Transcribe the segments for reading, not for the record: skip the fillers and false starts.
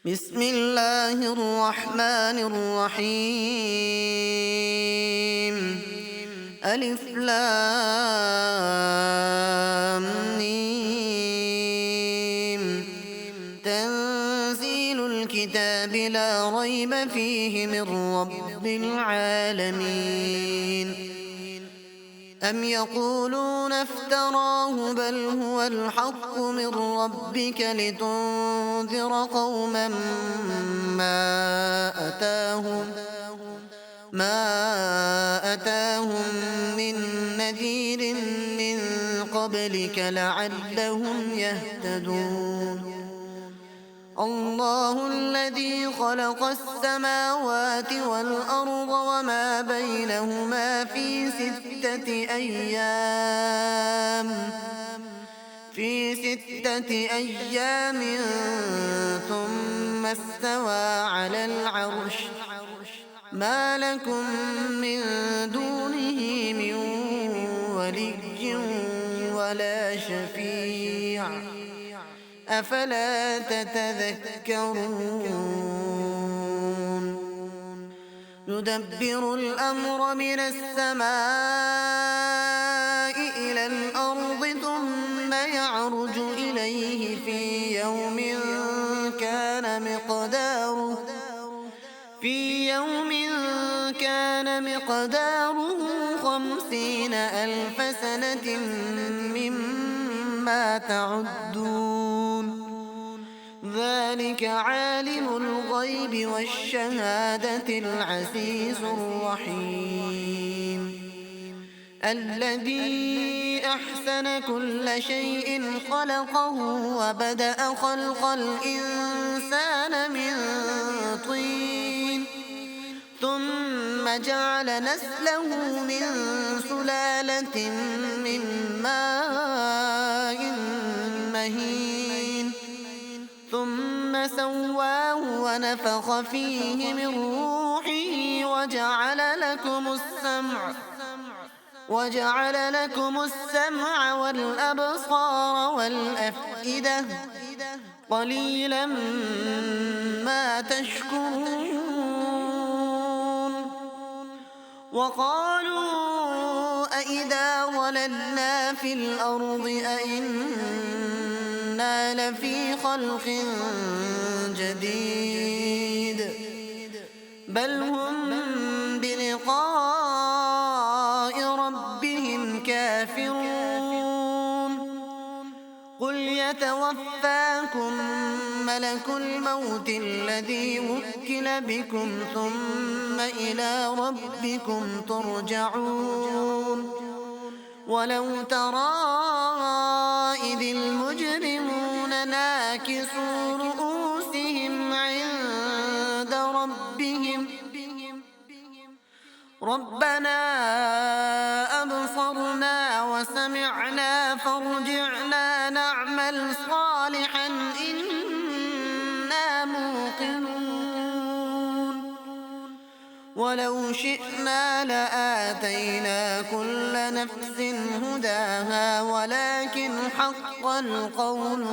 بسم الله الرحمن الرحيم. ألف لام ميم. تنزيل الكتاب لا ريب فيه من رب العالمين. أم يقولون افتراه بل هو الحق من ربك لتنذر قوما ما أتاهم من نذير من قبلك لعلهم يهتدون. الله الذي خلق السماوات والأرض وما بينهما في ستة أيام ثم استوى على العرش. ما لكم من دونه من ولي ولا شفيع أفلا تتذكرون. يدبر الأمر من السماء إلى الأرض ثم يعرج إليه في يوم كان مقداره 50,000 سنة مما تعدون. ذلك عالم الغيب والشهادة العزيز الرحيم. الذي أحسن كل شيء خلقه وبدأ خلق الإنسان من طين ثم جعل نسله من سلالة من ماء مهين ثم سواه ونفخ فيه من روحه وجعل لكم السمع والأبصار والأفئدة قليلا ما تشكرون. وقالوا أإذا ضللنا في الأرض أإنا لفي خلق جديد بل هم بلقاء ربهم كافرون. قل يتوفاكم ملك الموت الذي وكل بكم ثم إلى ربكم ترجعون. ولو ترى إذ المجرمون ناكسوا رؤوسهم عند ربهم ربنا أبصرنا وسمعنا فارجعنا نعمل صالحا إنا موقنون. ولو شئنا لآتينا كل نفس هداها ولكن حق القول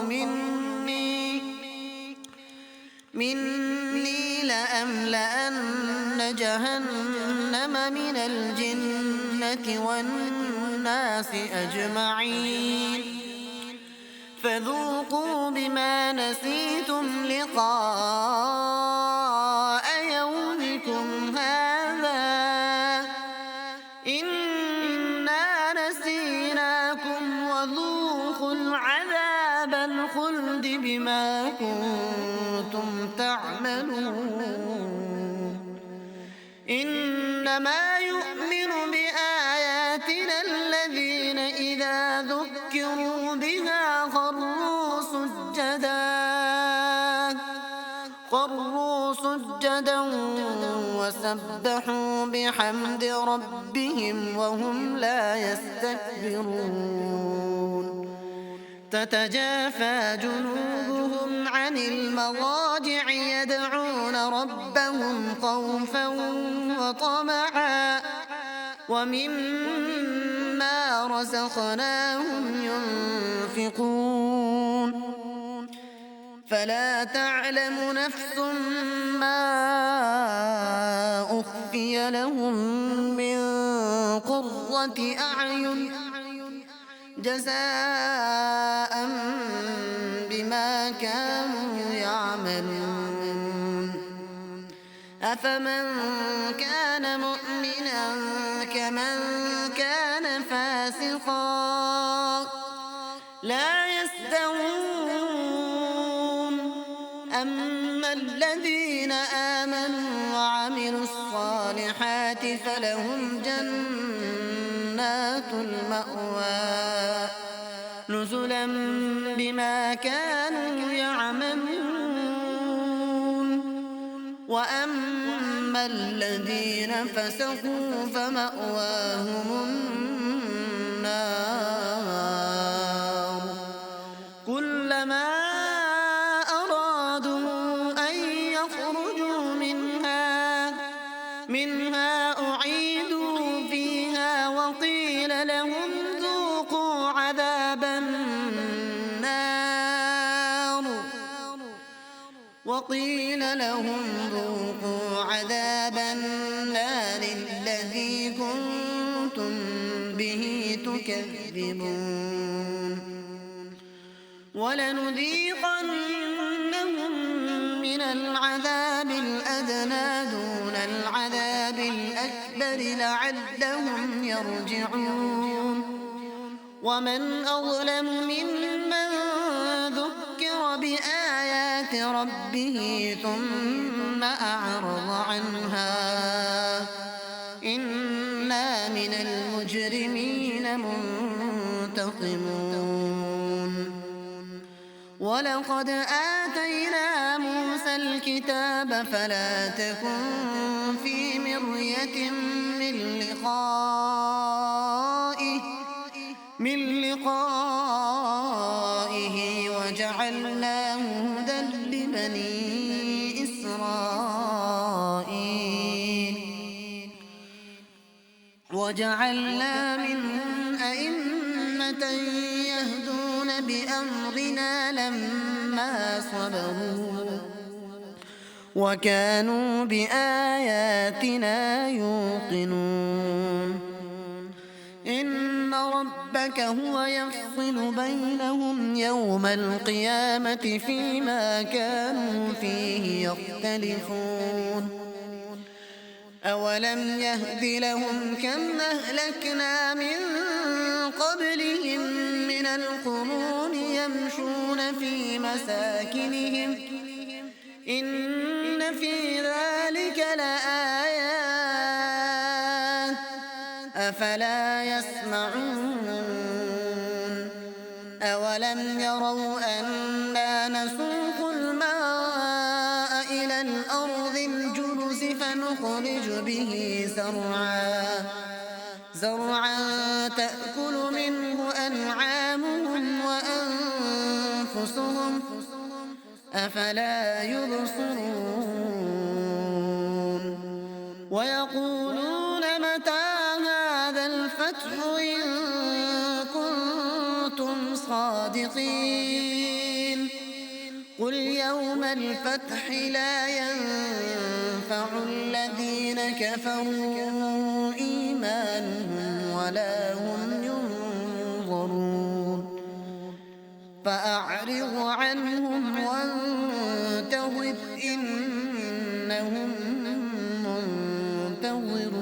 مني لأملأن جهنم من الجنة والناس أجمعين. فذوقوا بما نسيتم لقاء يومكم هذا إنا نسيناكم وذوقوا العذاب الخلد بما كنتم تعملون. إنما يؤمن بآياتنا الذين إذا ذكروا بها خروا سجدا وسبحوا بحمد ربهم وهم لا يستكبرون. تتجافى جنوبهم عن المضاجع يدعون ربهم خوفا وطمعا ومما رزقناهم ينفقون. فلا تعلم نفس ما أخفي لهم من قرة أعين جزاء بما كانوا يعملون أفمن كان مؤمنا كمن كان فاسقا لا يستوون أما الذين آمنوا وعملوا الصالحات فلهم جنات المأوى نزلا بما كانوا يعملون وأما الذين فسقوا فمأواهم النار كلما أرادوا أن يخرجوا منها أعيدوا فيها وقيل لهم ذوقوا عذاب النار الذي كنتم به تكذبون ولنذيقنهم من العذاب الأدنى دون العذاب الأكبر لعلهم يرجعون ومن أظلم ممن ذكر بآيات ربه ثم أعرض عنها إنا من المجرمين منتقمون ولقد آتينا موسى الكتاب فلا تكن في مرية من لقائه وجعلناه هدى لبني إسرائيل وجعلنا منهم أئمة يهدون بأمرنا لما صبروا وكانوا بآياتنا يوقنون إن ربك هو يفصل بينهم يوم القيامة فيما كانوا فيه يختلفون أولم يهد لهم كم أهلكنا من قبلهم من القرون يمشون في مساكنهم إن في ذلك لآيات أفلا يسمعون أولم يروا أنا نسوق الماء إلى الأرض الجرز فنخرج به زرعا تأكل منه أنعامهم وأنفسهم أفلا يبصرون ويقولون متى هذا الفتح إن كنتم صادقين قل يوم الفتح لا ينفع الذين كفروا إيمانهم ولا هم ينظرون فأعرض عنهم وانتظر إنهم منتظرون